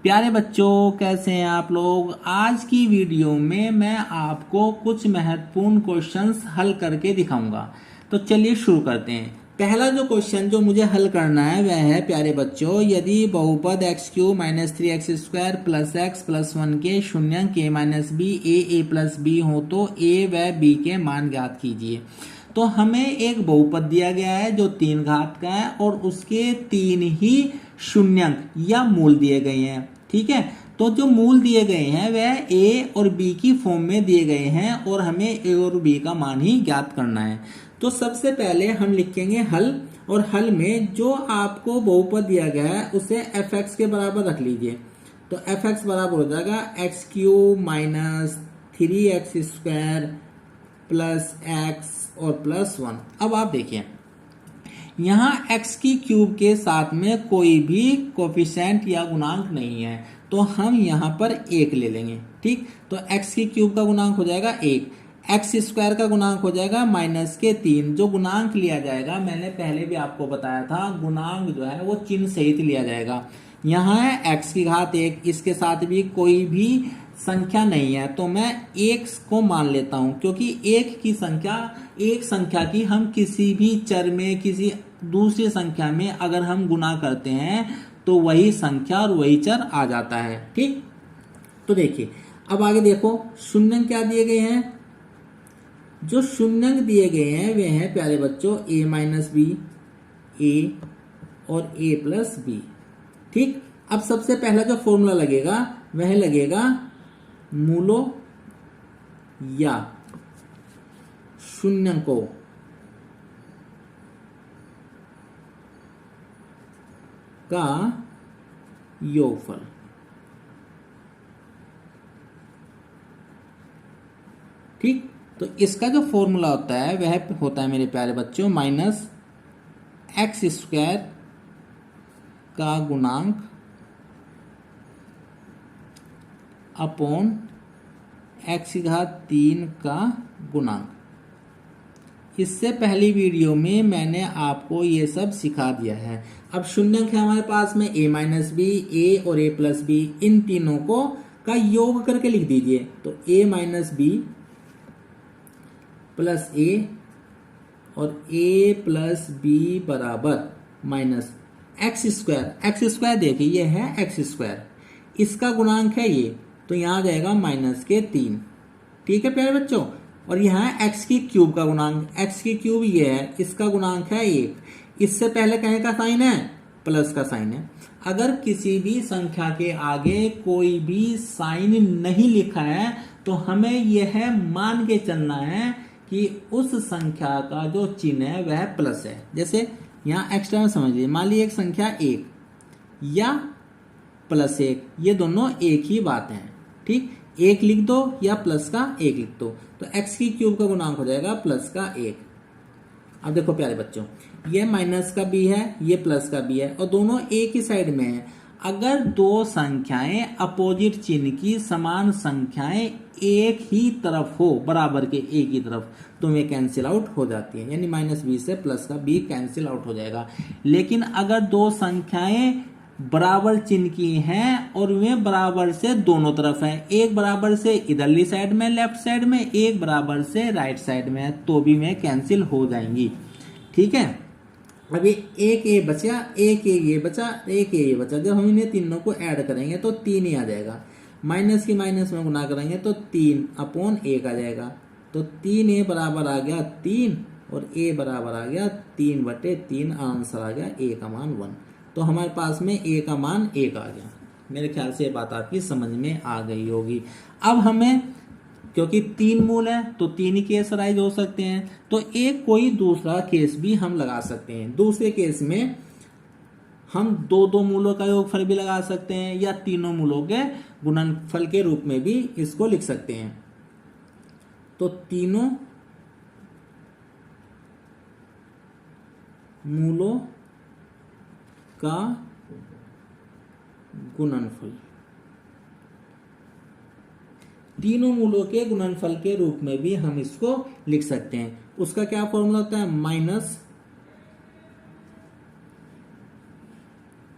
प्यारे बच्चों, कैसे हैं आप लोग। आज की वीडियो में मैं आपको कुछ महत्वपूर्ण क्वेश्चंस हल करके दिखाऊंगा। तो चलिए शुरू करते हैं। पहला जो क्वेश्चन जो मुझे हल करना है वह है, प्यारे बच्चों, यदि बहुपद x³ - 3x² + x + 1 के शून्यंक a - b a + b हो तो a व b के मान ज्ञात कीजिए। तो हमें एक बहुपद दिया गया है जो 3 घात का है और उसके 3 ही शून्यंक या मूल दिए गए हैं। ठीक है, तो जो मूल दिए गए हैं वह a और b की फॉर्म में दिए गए हैं और हमें a और b का मान ही ज्ञात करना है। तो सबसे पहले हम लिखेंगे हल, और हल में जो आपको बहुपद दिया गया है उसे fx के बराबर रख लीजिए। तो fx बराबर हो जाएगा x³ - 3x² + x और +1। अब आप देखिए, यहाँ x की क्यूब के साथ में कोई भी कोफिशिएंट या गुणांक नहीं है, तो हम यहाँ पर 1 ले लेंगे। ठीक, तो x की क्यूब का गुणांक हो जाएगा 1, x² का गुणांक हो जाएगा -3। जो गुणांक लिया जाएगा, मैंने पहले भी आपको बताया था, गुणांक जो है वो चिन्ह सहित लिया जाएगा। यहाँ है x की घात 1, इसके साथ भी कोई भी संख्या नहीं है, तो मैं 1 को मान लेता हूं, क्योंकि एक संख्या की हम किसी भी चर में, किसी दूसरी संख्या में अगर हम गुणा करते हैं तो वही संख्या और वही चर आ जाता है। ठीक, तो देखिए अब आगे देखो, शून्यंक क्या दिए गए हैं। जो शून्यंक दिए गए हैं वे हैं, प्यारे बच्चों, a - b, a और a + b। ठीक, अब सबसे पहला जो फॉर्मूला लगेगा वह लगेगा मूलों या शून्यंकों का योगफल। ठीक, तो इसका जो फॉर्मूला होता है वह होता है, मेरे प्यारे बच्चों, -x² का गुणांक अपॉन x³ का गुणांक। इससे पहली वीडियो में मैंने आपको ये सब सिखा दिया है। अब शून्यंक है हमारे पास में a - b, a और a + b, इन तीनों को का योग करके लिख दीजिए। तो a - b + a और a + b बराबर -x²। देखिए ये है x², इसका गुणांक है ये, तो यहां आ जाएगा -3। ठीक है प्यारे बच्चों, और यहाँ है x की क्यूब का गुणांक, x की क्यूब ये है, इसका गुणांक है 1। इससे पहले कहे का साइन है, प्लस का साइन है। अगर किसी भी संख्या के आगे कोई भी साइन नहीं लिखा है तो हमें यह मान के चलना है कि उस संख्या का जो चिन्ह है वह प्लस है। जैसे यहाँ एक्स्ट्रा में समझिए, मान लीजिए एक संख्या 1 या +1, ये दोनों एक ही बात है। ठीक, 1 लिख दो या प्लस का 1 लिख दो, तो x की क्यूब का गुणांक हो जाएगा प्लस का 1। अब देखो प्यारे बच्चों, ये माइनस का b है, ये प्लस का b है, और दोनों एक ही साइड में है। अगर दो संख्याएं अपोजिट चिन्ह की समान संख्याएं एक ही तरफ हो, बराबर के एक ही तरफ, तो वे कैंसिल आउट हो जाती है, यानी -b से प्लस का b कैंसिल आउट हो जाएगा। लेकिन अगर दो संख्याएं बराबर चिन्ह की हैं और वे बराबर से दोनों तरफ है, एक बराबर से इधरली साइड में लेफ्ट साइड में, एक बराबर से राइट साइड में है, तो भी वे कैंसिल हो जाएंगी। ठीक है, अभी एक ये बचा, एक ये बचा, एक ये बचा। जब हम इन्हें तीनों को ऐड करेंगे तो 3 ही आ जाएगा। माइनस की माइनस में गुना करेंगे तो 3/1 आ जाएगा। तो 3a बराबर आ गया 3 और a बराबर आ गया 3/3। आंसर आ गया a का मान 1। तो हमारे पास में a का मान 1 आ गया। मेरे ख्याल से ये बात आपकी समझ में आ गई होगी। अब हमें, क्योंकि 3 मूल है तो 3 ही केस राइज हो सकते हैं, तो एक कोई दूसरा केस भी हम लगा सकते हैं। दूसरे केस में हम 2 मूलों का योगफल भी लगा सकते हैं, या तीनों मूलों के गुणनफल के रूप में भी इसको लिख सकते हैं। तो तीनों मूलों का गुणनफल, तीनों मूलों के गुणनफल के रूप में भी हम इसको लिख सकते हैं। उसका क्या फॉर्मूला होता है, माइनस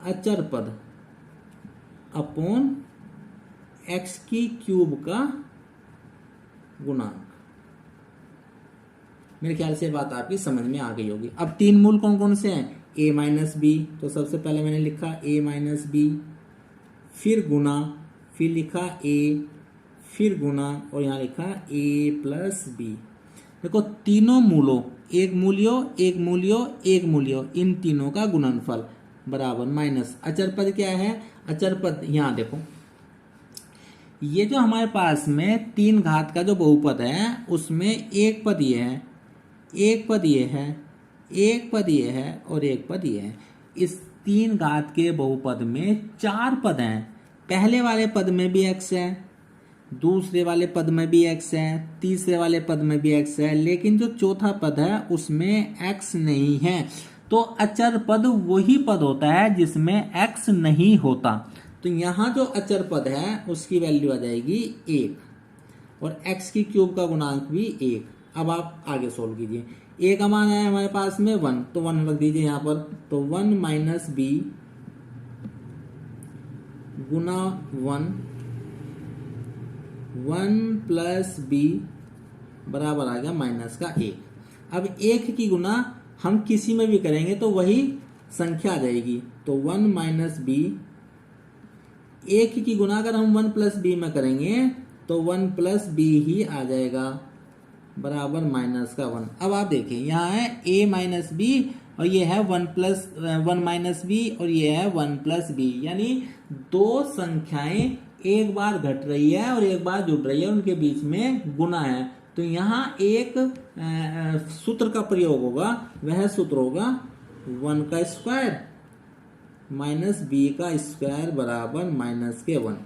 अचर पद अपॉन एक्स की क्यूब का गुणांक। मेरे ख्याल से बात आपकी समझ में आ गई होगी। अब तीन मूल कौन कौन से हैं? a माइनस बी, तो सबसे पहले मैंने लिखा a माइनस बी, फिर गुना, फिर लिखा a, फिर गुना, और यहाँ लिखा a प्लस बी। देखो तीनों मूलों, एक मूल्यों एक मूल्यों एक मूल्यों, इन तीनों का गुणनफल बराबर माइनस अचर पद क्या है? अचर पद यहाँ देखो, ये जो हमारे पास में तीन घात का जो बहुपद है उसमें एक पद ये है, एक पद ये है, एक पद ये है और एक पद ये है। इस तीन घात के बहुपद में चार पद हैं। पहले वाले पद में भी x है, दूसरे वाले पद में भी x है, तीसरे वाले पद में भी x है, लेकिन जो चौथा पद है उसमें x नहीं है। तो अचर पद वही पद होता है जिसमें x नहीं होता। तो यहाँ जो अचर पद है उसकी वैल्यू आ जाएगी 1 और x की क्यूब का गुणांक भी 1। अब आप आगे सोल्व कीजिए। a का मान है हमारे पास में 1, तो 1 रख दीजिए यहाँ पर। तो 1 माइनस बी गुना 1 प्लस बी बराबर आ गया माइनस का 1। अब 1 की गुना हम किसी में भी करेंगे तो वही संख्या आ जाएगी। तो 1 माइनस बी, 1 की गुना अगर हम 1 प्लस बी में करेंगे तो 1 प्लस बी ही आ जाएगा बराबर माइनस का 1। अब आप देखें यहाँ है a माइनस बी और ये है 1 माइनस बी और ये है 1 प्लस बी, यानी दो संख्याएं एक बार घट रही है और एक बार जुड़ रही है, उनके बीच में गुना है। तो यहाँ एक सूत्र का प्रयोग होगा, वह सूत्र होगा 1 का स्क्वायर माइनस बी का स्क्वायर बराबर माइनस के 1।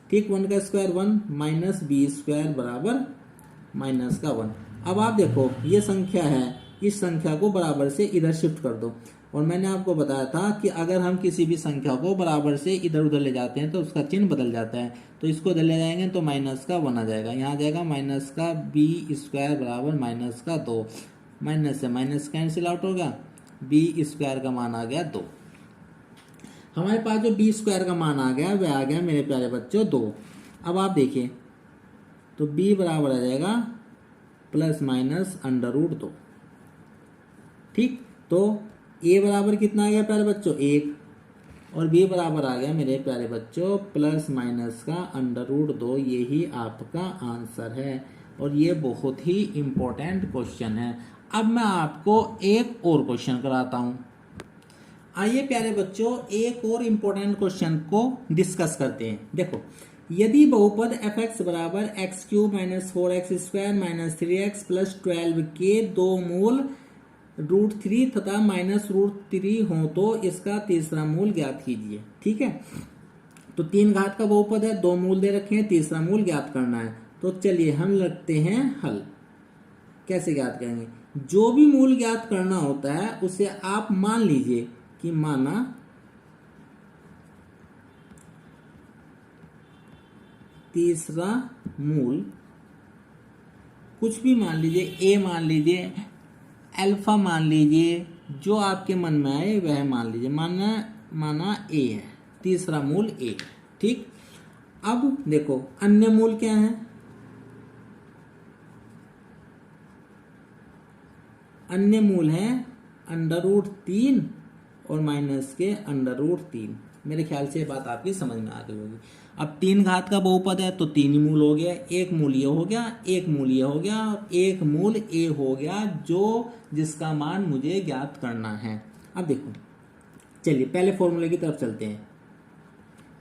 ठीक, 1 का स्क्वायर 1 माइनस बी स्क्वायर बराबर माइनस का 1। अब आप देखो ये संख्या है, इस संख्या को बराबर से इधर शिफ्ट कर दो। और मैंने आपको बताया था कि अगर हम किसी भी संख्या को बराबर से इधर उधर ले जाते हैं तो उसका चिन्ह बदल जाता है। तो इसको इधर ले जाएंगे तो माइनस का 1 आ जाएगा, यहाँ आ जाएगा माइनस का बी स्क्वायर बराबर माइनस का 2। माइनस से माइनस कैंसिल आउट हो गया, बी स्क्वायर का मान आ गया 2। हमारे पास जो बी स्क्वायर का मान आ गया वह आ गया मेरे प्यारे बच्चों 2। अब आप देखिए तो b बराबर आ जाएगा प्लस माइनस अंडर रूट 2। ठीक, तो a बराबर कितना आ गया प्यारे बच्चों 1 और b बराबर आ गया मेरे प्यारे बच्चों प्लस माइनस का अंडर रूट 2। यही आपका आंसर है और ये बहुत ही इंपॉर्टेंट क्वेश्चन है। अब मैं आपको एक और क्वेश्चन कराता हूं। आइए प्यारे बच्चों एक और इंपॉर्टेंट क्वेश्चन को डिस्कस करते हैं। देखो, यदि बहुपद fx बराबर x cube minus 4x square minus 3x plus 12 के दो मूल √3 तथा माइनस √3 हो तो इसका तीसरा मूल ज्ञात कीजिए। ठीक है, तो 3 घात का बहुपद है, दो मूल दे रखे हैं, तीसरा मूल ज्ञात करना है। तो चलिए हम लगते हैं हल। कैसे ज्ञात करेंगे? जो भी मूल ज्ञात करना होता है उसे आप मान लीजिए कि माना तीसरा मूल कुछ भी मान लीजिए, a मान लीजिए, अल्फा मान लीजिए, जो आपके मन में आए वह मान लीजिए। माना a है, तीसरा मूल a। ठीक, अब देखो अन्य मूल क्या है? अन्य मूल है √3 और माइनस के √3। मेरे ख्याल से बात आपकी समझ में आ गई होगी। अब 3 घात का बहुपद है तो 3 ही मूल हो गया, एक मूल ये हो गया, एक मूल ये हो गया और एक मूल ए हो गया, जो जिसका मान मुझे ज्ञात करना है। अब देखो, चलिए पहले फॉर्मूले की तरफ चलते हैं।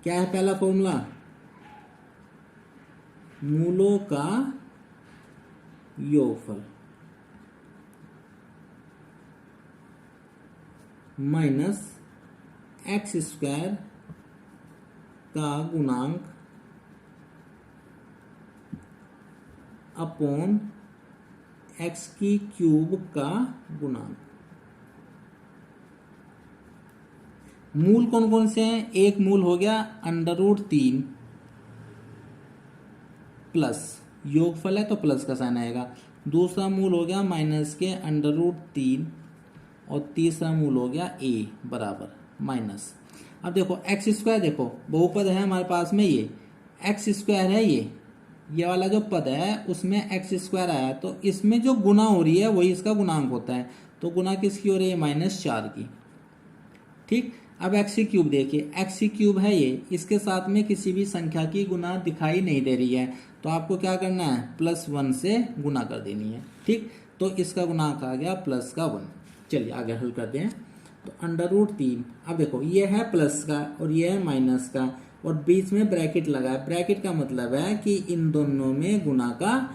क्या है पहला फॉर्मूला? मूलों का योगफल माइनस एक्स स्क्वायर का गुणांक अपॉन एक्स की क्यूब का गुणांक। मूल कौन कौन से हैं? एक मूल हो गया √3 प्लस योगफल है तो प्लस का साइन आएगा। दूसरा मूल हो गया माइनस के √3 और तीसरा मूल हो गया a बराबर माइनस। अब देखो एक्स स्क्वायर, देखो बहुपद है हमारे पास में, ये एक्स स्क्वायर है, ये वाला जो पद है उसमें एक्स स्क्वायर आया, तो इसमें जो गुना हो रही है वही इसका गुणांक होता है। तो गुना किसकी हो रही है? -4 की। ठीक, अब एक्स क्यूब देखिए, एक्स क्यूब है ये, इसके साथ में किसी भी संख्या की गुना दिखाई नहीं दे रही है, तो आपको क्या करना है? +1 से गुना कर देनी है। ठीक, तो इसका गुणांक आ गया +1। चलिए आगे हल करते हैं। तो √3, अब देखो ये है प्लस का और ये है माइनस का, और बीच में ब्रैकेट लगा है। ब्रैकेट का मतलब है कि इन दोनों में गुना का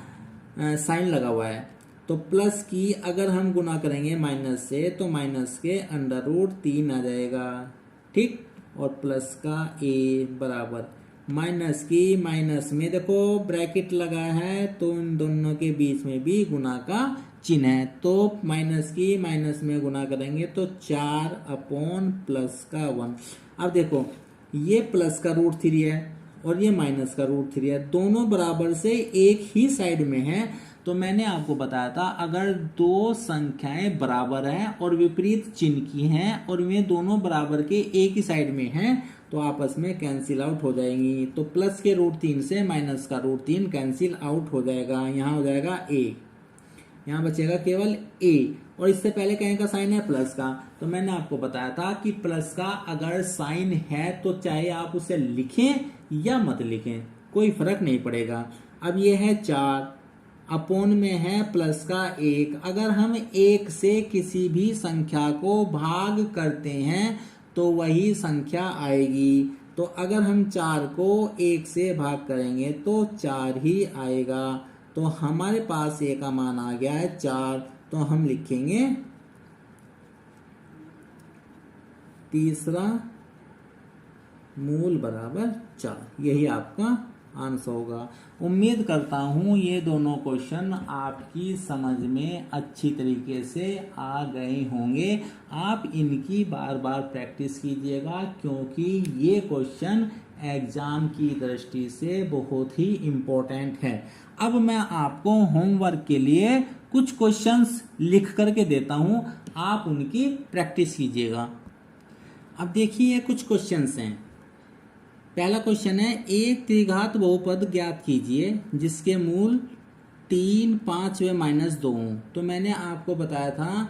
साइन लगा हुआ है। तो प्लस की अगर हम गुना करेंगे माइनस से, तो माइनस के √3 आ जाएगा। ठीक, और प्लस का a बराबर माइनस की माइनस में देखो ब्रैकेट लगा है, तो इन दोनों के बीच में भी गुना का चिन्ह है। तो माइनस की माइनस में गुना करेंगे तो 4/+1। अब देखो ये प्लस का √3 है और ये माइनस का √3 है, दोनों बराबर से एक ही साइड में है। तो मैंने आपको बताया था अगर दो संख्याएं बराबर हैं और विपरीत चिन्ह की हैं और वे दोनों बराबर के एक ही साइड में हैं तो आपस में कैंसिल आउट हो जाएंगी। तो प्लस के √3 से माइनस का √3 कैंसिल आउट हो जाएगा, यहाँ हो जाएगा a, यहाँ बचेगा केवल a। और इससे पहले कहीं का साइन है प्लस का, तो मैंने आपको बताया था कि प्लस का अगर साइन है तो चाहे आप उसे लिखें या मत लिखें कोई फर्क नहीं पड़ेगा। अब ये है 4 अपोन में है प्लस का 1। अगर हम 1 से किसी भी संख्या को भाग करते हैं तो वही संख्या आएगी। तो अगर हम 4 को 1 से भाग करेंगे तो 4 ही आएगा। तो हमारे पास a का मान आ गया है 4। तो हम लिखेंगे तीसरा मूल बराबर 4। यही आपका आंसर होगा। उम्मीद करता हूँ ये दोनों क्वेश्चन आपकी समझ में अच्छी तरीके से आ गए होंगे। आप इनकी बार बार प्रैक्टिस कीजिएगा क्योंकि ये क्वेश्चन एग्जाम की दृष्टि से बहुत ही इम्पोर्टेंट है। अब मैं आपको होमवर्क के लिए कुछ क्वेश्चंस लिख करके देता हूँ, आप उनकी प्रैक्टिस कीजिएगा। अब देखिए कुछ क्वेश्चंस हैं। पहला क्वेश्चन है एक त्रिघात बहुपद ज्ञात कीजिए जिसके मूल 3, 5 व -2 हों। तो मैंने आपको बताया था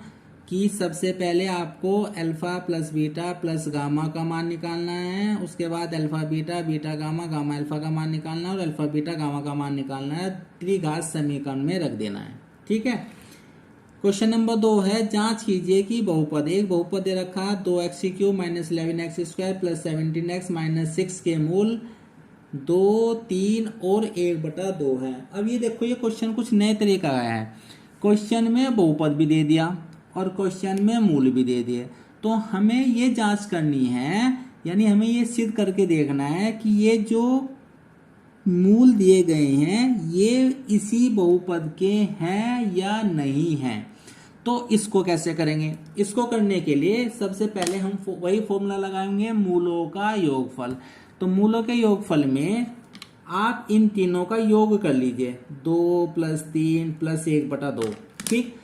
कि सबसे पहले आपको alpha plus beta plus gamma का मान निकालना है, उसके बाद alpha beta beta gamma gamma alpha का मान निकालना है और अल्फा बीटा गामा का मान निकालना है, त्रिघात समीकरण में रख देना है। ठीक है। क्वेश्चन नंबर 2 है जांच कीजिए कि बहुपद, एक बहुपद दे रखा 2x³ -11x² + 17x - 6 के मूल 2, 3 और 1/2 है। अब ये देखो ये क्वेश्चन कुछ नए तरीका का है। क्वेश्चन में बहुपद भी दे दिया और क्वेश्चन में मूल भी दे दिए, तो हमें ये जांच करनी है, यानी हमें ये सिद्ध करके देखना है कि ये जो मूल दिए गए हैं ये इसी बहुपद के हैं या नहीं हैं। तो इसको कैसे करेंगे? इसको करने के लिए सबसे पहले हम वही फॉर्मूला लगाएंगे, मूलों का योगफल। तो मूलों के योगफल में आप इन तीनों का योग कर लीजिए, 2 + 3 + 1/2। ठीक,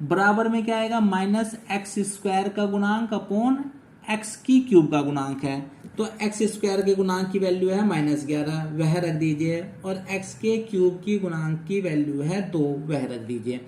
बराबर में क्या आएगा? -x² का गुणांक अपॉन x³ का गुणांक है। तो x² के गुणांक की वैल्यू है -11, वह रख दीजिए, और x³ की गुणांक की वैल्यू है 2, वह रख दीजिए।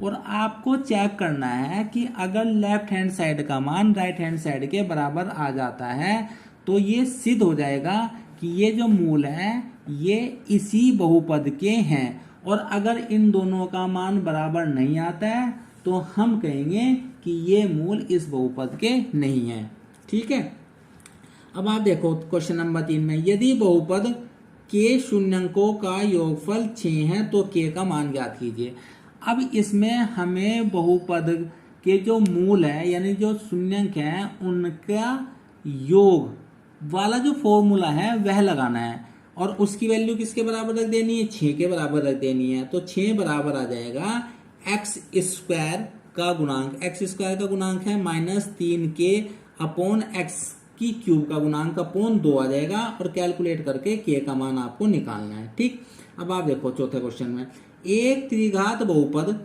और आपको चेक करना है कि अगर लेफ्ट हैंड साइड का मान राइट हैंड साइड के बराबर आ जाता है तो ये सिद्ध हो जाएगा कि ये जो मूल है ये इसी बहुपद के हैं। और अगर इन दोनों का मान बराबर नहीं आता है तो हम कहेंगे कि ये मूल इस बहुपद के नहीं है। ठीक है। अब आप देखो क्वेश्चन नंबर 3 में, यदि बहुपद के शून्यंकों का योगफल 6 है तो k का मान ज्ञात कीजिए। अब इसमें हमें बहुपद के जो मूल है यानी जो शून्यंक है उनका योग वाला जो फॉर्मूला है वह लगाना है, और उसकी वैल्यू किसके बराबर रख देनी है? 6 के बराबर रख देनी है। तो 6 बराबर आ जाएगा x² का गुणांक, x² का गुणांक है -3k अपॉन x³ का गुणांक अपॉन 2 आ जाएगा, और कैलकुलेट करके k का मान आपको निकालना है। ठीक। अब आप देखो चौथे क्वेश्चन में, एक त्रिघात बहुपद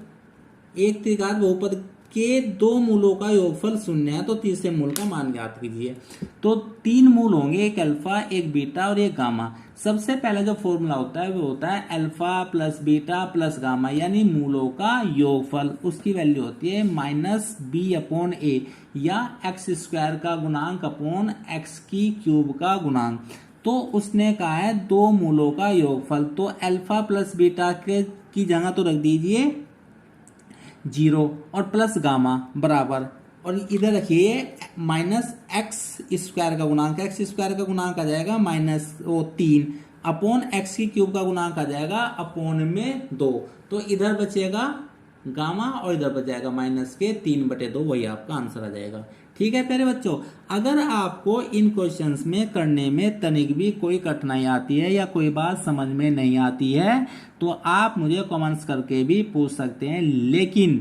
के दो मूलों का योगफल शून्य है तो तीसरे मूल का मान ज्ञात कीजिए। तो तीन मूल होंगे, एक अल्फा, एक बीटा और एक गामा। सबसे पहले जो फॉर्मूला होता है वो होता है alpha plus beta plus gamma, यानी मूलों का योगफल। उसकी वैल्यू होती है माइनस बी अपॉन ए, या एक्स स्क्वायर का गुणांक अपॉन एक्स की क्यूब का गुणांक। तो उसने कहा है दो मूलों का योगफल, तो अल्फा प्लस बीटा के की जगह तो रख दीजिए 0 और प्लस गामा बराबर, और इधर रखिए माइनस एक्स स्क्वायर का गुणांक। एक्स स्क्वायर का गुणांक आ जाएगा माइनस 3 अपॉन एक्स की क्यूब का गुणांक आ जाएगा अपॉन में 2। तो इधर बचेगा गामा और इधर बच जाएगा माइनस के 3/2, वही आपका आंसर आ जाएगा। ठीक है प्यारे बच्चों, अगर आपको इन क्वेश्चंस में करने में तनिक भी कोई कठिनाई आती है या कोई बात समझ में नहीं आती है तो आप मुझे कमेंट्स करके भी पूछ सकते हैं, लेकिन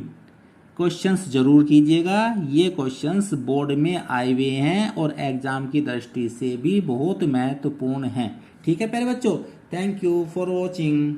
क्वेश्चंस जरूर कीजिएगा। ये क्वेश्चंस बोर्ड में आए हुए हैं और एग्जाम की दृष्टि से भी बहुत महत्वपूर्ण हैं। ठीक है प्यारे बच्चों, थैंक यू फॉर वॉचिंग।